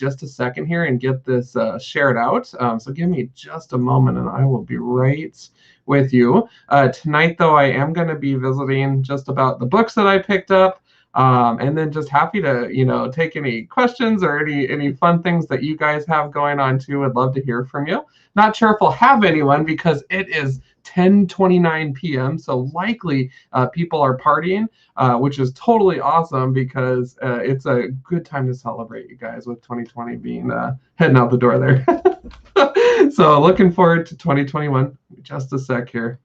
just a second here and get this shared out. So give me just a moment and I will be right with you. Tonight, though, I am going to be visiting just about the books that I picked up. And then just happy to, take any questions or any fun things that you guys have going on too. Would love to hear from you. Not sure if I'll have anyone because it is 10:29 p.m. So likely people are partying, which is totally awesome because it's a good time to celebrate, you guys, with 2020 being heading out the door there. So looking forward to 2021. Just a sec here.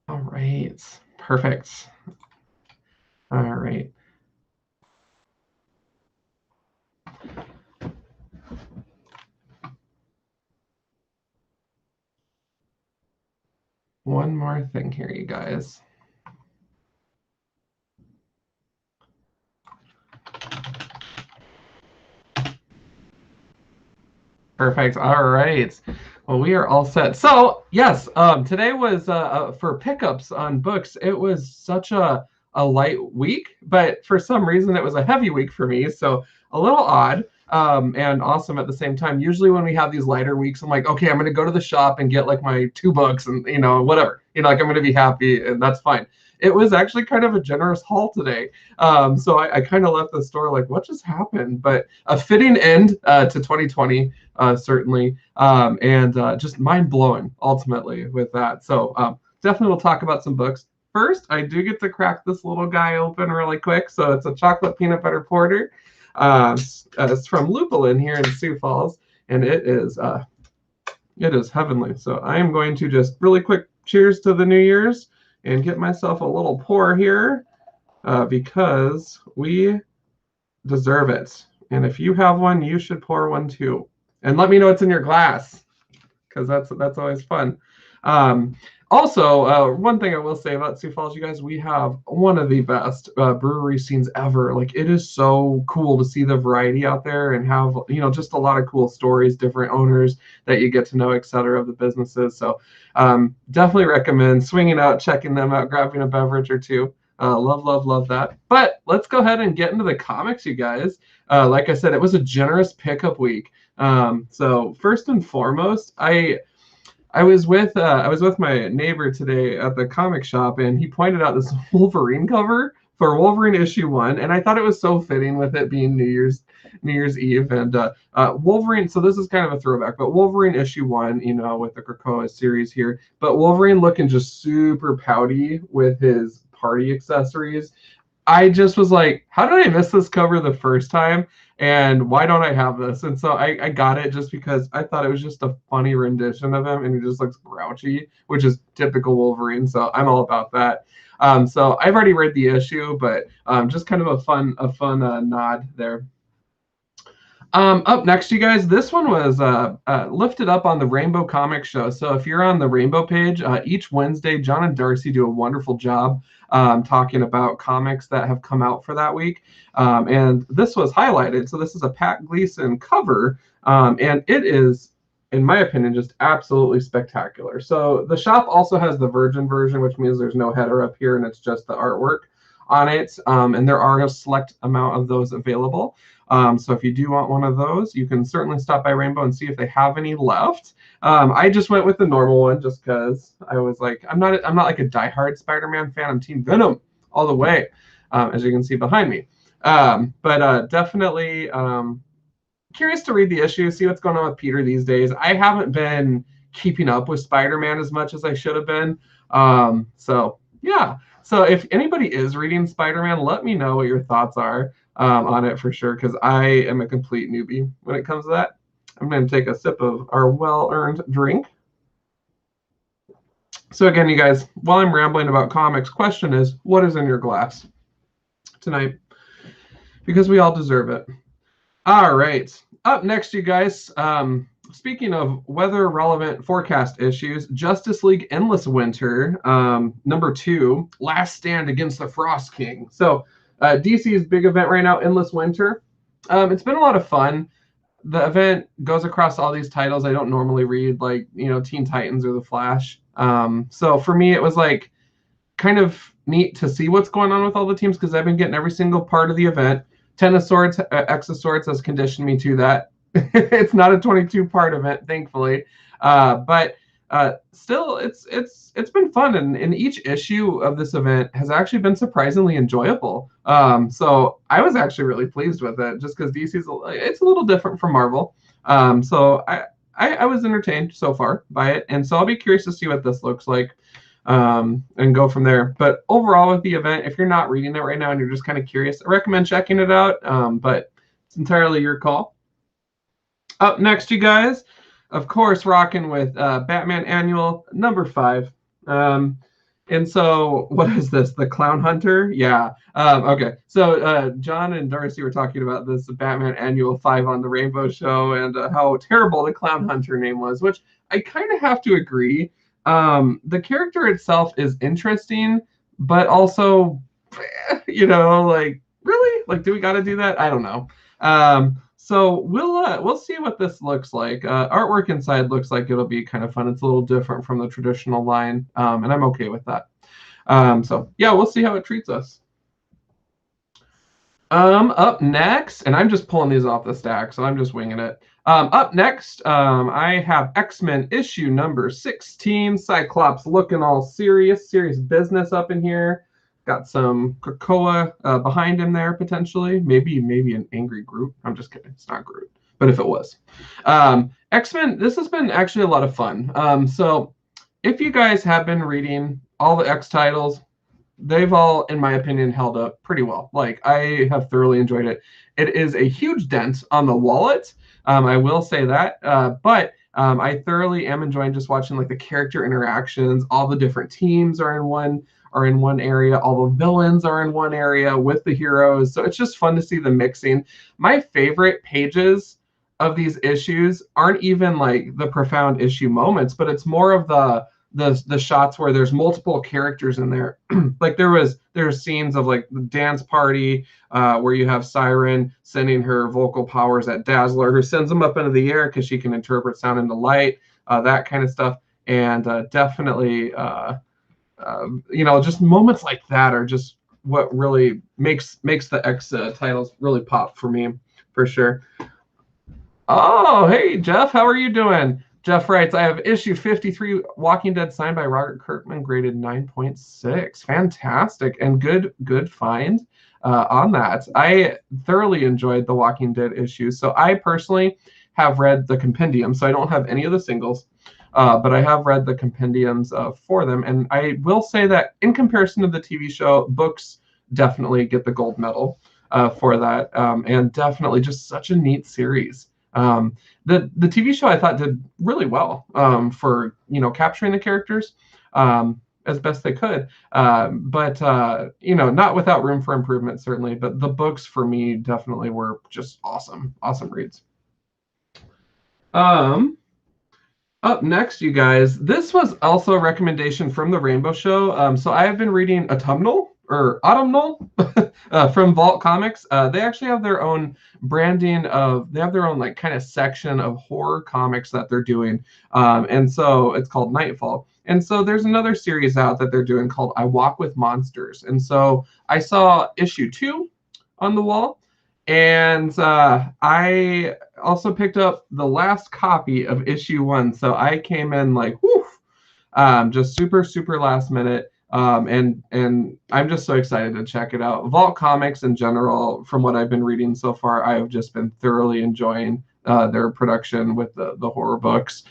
All right, perfect. All right. One more thing here, you guys. Perfect. All right. Well, we are all set. So, yes, today was for pickups on books. It was such a light week, but for some reason it was a heavy week for me. So, a little odd and awesome at the same time. Usually, when we have these lighter weeks, I'm like, okay, I'm going to go to the shop and get like my 2 books and, whatever. Like I'm going to be happy and that's fine. It was actually kind of a generous haul today. So I kind of left the store like, what just happened? But a fitting end to 2020. Certainly, and just mind-blowing ultimately with that. So definitely we'll talk about some books. First, I do get to crack this little guy open really quick. So it's a chocolate peanut butter porter. It's from Lupulin here in Sioux Falls, and it is heavenly. So I am going to just really quick cheers to the New Year's and get myself a little pour here because we deserve it. And if you have one, you should pour one too. And let me know what's in your glass, because that's always fun. Also, one thing I will say about Sioux Falls, you guys, we have one of the best brewery scenes ever. Like, it is so cool to see the variety out there and have, just a lot of cool stories, different owners that you get to know, et cetera, of the businesses. So definitely recommend swinging out, checking them out, grabbing a beverage or two. Love that. But let's go ahead and get into the comics, you guys. Like I said, it was a generous pickup week. So first and foremost, I was with my neighbor today at the comic shop, and he pointed out this Wolverine cover for Wolverine issue 1, and I thought it was so fitting with it being New Year's Eve and Wolverine. So this is kind of a throwback, but Wolverine issue 1, with the Krakoa series here, but Wolverine looking just super pouty with his party accessories. I just was like, how did I miss this cover the first time? And why don't I have this? And so I got it just because I thought it was just a funny rendition of him, and he just looks grouchy, which is typical Wolverine. So I'm all about that. So I've already read the issue, but just kind of a fun nod there. Up next, you guys, this one was lifted up on the Rainbow Comics Show. So if you're on the Rainbow page, each Wednesday, John and Darcy do a wonderful job talking about comics that have come out for that week. And this was highlighted. So this is a Pat Gleason cover, and it is, in my opinion, just absolutely spectacular. So the shop also has the Virgin version, which means there's no header up here, and it's just the artwork on it. And there are a select amount of those available. So if you do want one of those, you can certainly stop by Rainbow and see if they have any left. I just went with the normal one just because I was like, I'm not like a diehard Spider-Man fan. I'm Team Venom all the way, as you can see behind me. But definitely curious to read the issue, see what's going on with Peter these days. I haven't been keeping up with Spider-Man as much as I should have been. So yeah. So if anybody is reading Spider-Man, let me know what your thoughts are on it for sure, because I am a complete newbie when it comes to that. I'm going to take a sip of our well-earned drink. So again, you guys, while I'm rambling about comics, question is, what is in your glass tonight? Because we all deserve it. All right. Up next, you guys, speaking of weather-relevant forecast issues, Justice League Endless Winter, number 2, Last Stand Against the Frost King. So DC's big event right now, Endless Winter. It's been a lot of fun. The event goes across all these titles I don't normally read, like, Teen Titans or The Flash. So for me, it was like kind of neat to see what's going on with all the teams because I've been getting every single part of the event. Ten of Swords, X of Swords has conditioned me to that. It's not a 22-part event, thankfully, but still, it's been fun, and each issue of this event has actually been surprisingly enjoyable. So I was actually really pleased with it, just because DC's it's a little different from Marvel. So I was entertained so far by it, and so I'll be curious to see what this looks like, and go from there. But overall, with the event, if you're not reading it right now and you're just kind of curious, I recommend checking it out. But it's entirely your call. Up next, you guys, of course, rocking with Batman Annual number 5. And so, what is this? The Clown Hunter? Yeah. Okay. So, John and Darcy were talking about this Batman Annual 5 on the Rainbow Show and how terrible the Clown Hunter name was, which I kind of have to agree. The character itself is interesting, but also, like, really? Like, do we got to do that? I don't know. So we'll see what this looks like. Artwork inside looks like it'll be kind of fun. It's a little different from the traditional line, and I'm okay with that. So yeah, we'll see how it treats us. Up next, and I'm just pulling these off the stack, so I'm just winging it. Up next, I have X-Men issue number 16. Cyclops looking all serious business up in here. Got some Krakoa behind him there, potentially. Maybe an angry Groot. I'm just kidding. It's not Groot. But if it was. X-Men, this has been actually a lot of fun. So if you guys have been reading all the X titles, they've all, in my opinion, held up pretty well. Like, I have thoroughly enjoyed it. It is a huge dent on the wallet. I will say that. But I thoroughly am enjoying just watching like the character interactions. All the different teams are in one area. All the villains are in one area with the heroes. So it's just fun to see the mixing. My favorite pages of these issues aren't even like the profound issue moments, but it's more of the shots where there's multiple characters in there. Like there's scenes of like the dance party where you have Siren sending her vocal powers at Dazzler, who sends them up into the air because she can interpret sound into light, that kind of stuff. And definitely just moments like that are just what really makes the X titles really pop for me, for sure. Oh, hey, Jeff, how are you doing? Jeff writes, I have issue 53, Walking Dead, signed by Robert Kirkman, graded 9.6. Fantastic, and good find on that. I thoroughly enjoyed the Walking Dead issue. So I personally have read the compendium, so I don't have any of the singles. But I have read the compendiums for them, and I will say that in comparison to the TV show, books definitely get the gold medal for that, and definitely just such a neat series. The TV show I thought did really well for capturing the characters as best they could, but not without room for improvement, certainly. But the books for me definitely were just awesome reads. Up next, you guys, this was also a recommendation from the Rainbow Show. So I have been reading Autumnal from Vault Comics. They actually have their own branding they have their own like kind of section of horror comics that they're doing. And so it's called Nightfall. And so there's another series out that they're doing called I Walk with Monsters. And so I saw issue 2 on the wall. And I also picked up the last copy of issue 1. So I came in like, just super last minute. And I'm just so excited to check it out. Vault Comics in general, from what I've been reading so far, I have just been thoroughly enjoying their production with the horror books.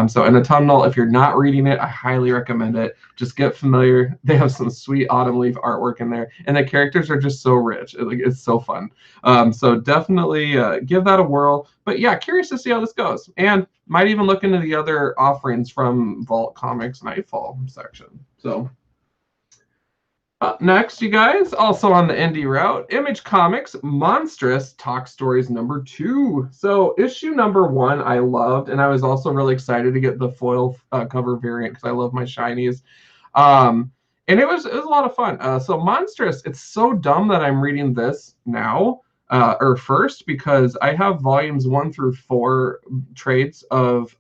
So in Autumnal, if you're not reading it, I highly recommend it. Just get familiar. They have some sweet autumn leaf artwork in there, and the characters are just so rich. It's so fun. So definitely give that a whirl. But yeah, curious to see how this goes, and might even look into the other offerings from Vault Comics Nightfall section. So. Up next, you guys, also on the indie route, Image Comics Monstrous Talk Stories number 2. So issue number 1 I loved, and I was also really excited to get the foil cover variant because I love my shinies. And it was a lot of fun. So Monstrous, it's so dumb that I'm reading this now, or first, because I have volumes 1 through 4 trades of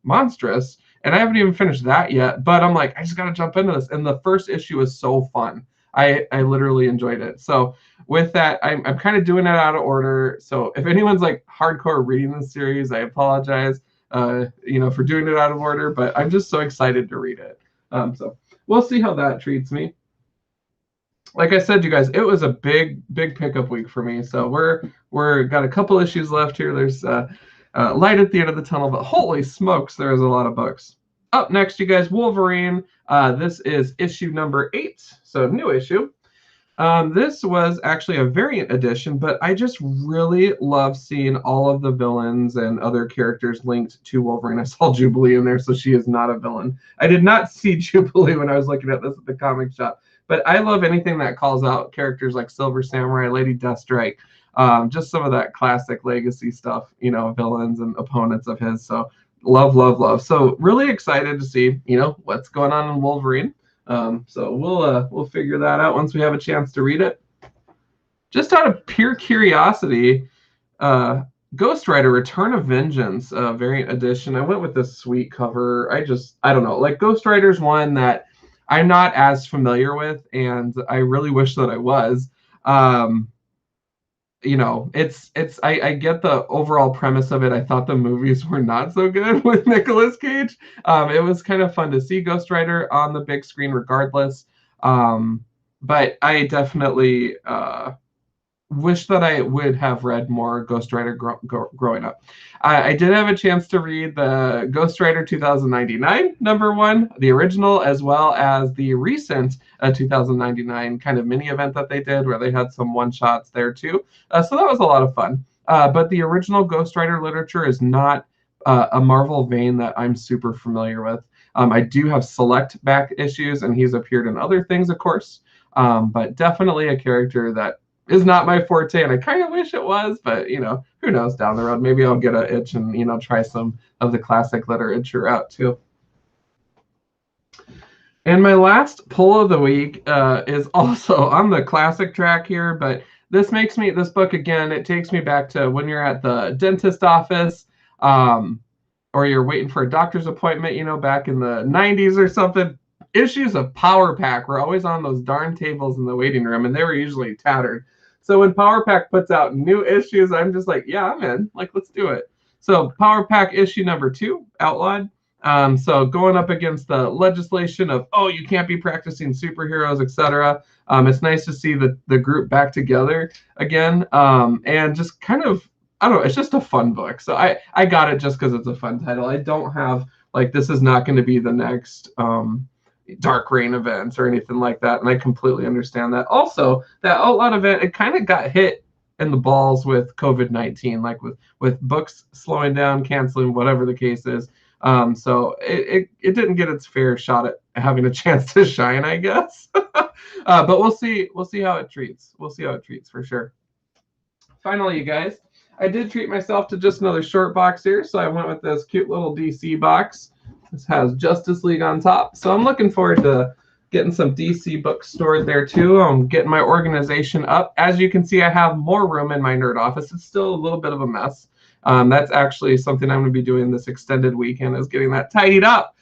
Monstrous, and I haven't even finished that yet. But I'm like, I just gotta jump into this. And the first issue is so fun. I literally enjoyed it. So with that, I'm kind of doing it out of order. So if anyone's like hardcore reading this series, I apologize, for doing it out of order. But I'm just so excited to read it. So we'll see how that treats me. Like I said, you guys, it was a big pickup week for me. So we're got a couple issues left here. There's light at the end of the tunnel, but holy smokes, there's a lot of books. Up next, you guys, Wolverine. This is issue number 8, so new issue. This was actually a variant edition, but I just really love seeing all of the villains and other characters linked to Wolverine. I saw Jubilee in there, so she is not a villain. I did not see Jubilee when I was looking at this at the comic shop, but I love anything that calls out characters like Silver Samurai, Lady Deathstrike, just some of that classic legacy stuff, villains and opponents of his. So love. So really excited to see, what's going on in Wolverine. So we'll figure that out once we have a chance to read it. Just out of pure curiosity, Ghost Rider Return of Vengeance variant edition. I went with this sweet cover. I don't know. Like, Ghost Rider's one that I'm not as familiar with, and I really wish that I was. I get the overall premise of it. I thought the movies were not so good with Nicolas Cage. It was kind of fun to see Ghost Rider on the big screen regardless. But I definitely wish that I would have read more Ghost Rider growing up. I did have a chance to read the Ghost Rider 2099 #1, the original, as well as the recent 2099 kind of mini event that they did where they had some one-shots there too. So that was a lot of fun. But the original Ghost Rider literature is not a Marvel vein that I'm super familiar with. I do have select back issues, and he's appeared in other things, of course. But definitely a character that is not my forte, and I kind of wish it was, but who knows down the road. Maybe I'll get an itch and try some of the classic literature out too. And my last pull of the week is also on the classic track here, but this book again, it takes me back to when you're at the dentist office, or you're waiting for a doctor's appointment, back in the 90s or something. Issues of Power Pack were always on those darn tables in the waiting room, and they were usually tattered. So when Power Pack puts out new issues, I'm just like, yeah, I'm in. Like, let's do it. So Power Pack issue number 2, Outlawed. So going up against the legislation of, you can't be practicing superheroes, etc. It's nice to see the group back together again. And just kind of, I don't know, it's just a fun book. So I got it just because it's a fun title. I don't have, this is not going to be the next Dark Reign events or anything like that, and I completely understand that. Also, that Outlawed event, it kind of got hit in the balls with COVID-19, with books slowing down, canceling, whatever the case is. So it didn't get its fair shot at having a chance to shine, I guess. But we'll see how it treats. We'll see how it treats for sure. Finally, you guys, I did treat myself to just another short box here, so I went with this cute little DC box. This has Justice League on top, so I'm looking forward to getting some DC books stored there too. I'm getting my organization up. As you can see, I have more room in my nerd office. It's still a little bit of a mess. That's actually something I'm going to be doing this extended weekend, is getting that tidied up,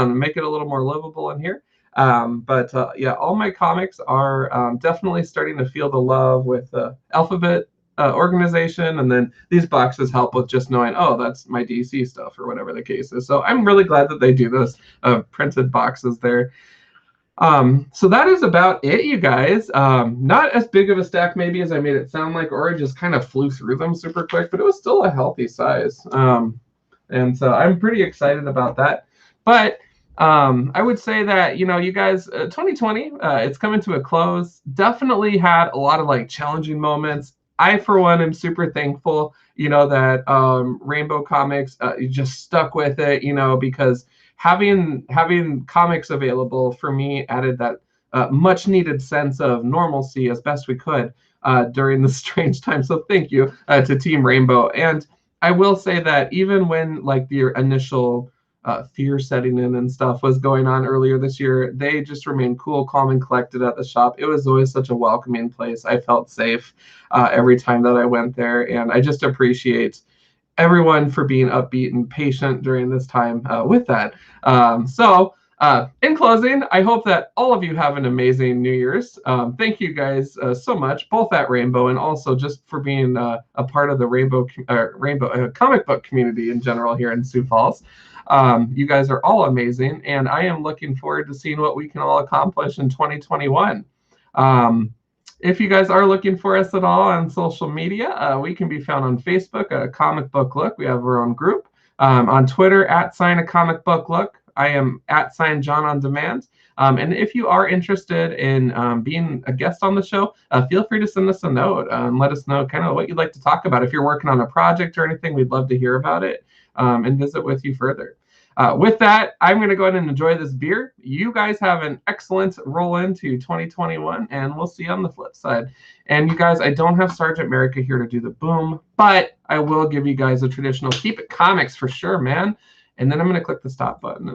make it a little more livable in here. But all my comics are definitely starting to feel the love with the Alphabet organization, and then these boxes help with just knowing, that's my DC stuff or whatever the case is. So I'm really glad that they do this printed boxes there. So that is about it, you guys. Not as big of a stack maybe as I made it sound like, or I just kind of flew through them super quick, but it was still a healthy size. And so I'm pretty excited about that. But I would say that, you guys, 2020, it's coming to a close. Definitely had a lot of challenging moments. I, for one, am super thankful, that Rainbow Comics just stuck with it, because having comics available for me added that much needed sense of normalcy as best we could during this strange time. So thank you to Team Rainbow. And I will say that even when the initial fear setting in and stuff was going on earlier this year, they just remained cool, calm, and collected at the shop. It was always such a welcoming place. I felt safe every time that I went there, and I just appreciate everyone for being upbeat and patient during this time with that. In closing, I hope that all of you have an amazing New Year's. Thank you guys so much, both at Rainbow and also just for being a part of the Rainbow comic book community in general here in Sioux Falls. You guys are all amazing, and I am looking forward to seeing what we can all accomplish in 2021. If you guys are looking for us at all on social media, we can be found on Facebook, Comic Book Look. We have our own group. On Twitter, @a Comic Book Look. I am @John on Demand. And if you are interested in being a guest on the show, feel free to send us a note and let us know kind of what you'd like to talk about. If you're working on a project or anything, we'd love to hear about it and visit with you further. With that, I'm going to go ahead and enjoy this beer. You guys have an excellent roll into 2021, and we'll see you on the flip side. And you guys, I don't have Sergeant America here to do the boom, but I will give you guys a traditional keep it comics for sure, man. And then I'm going to click the stop button.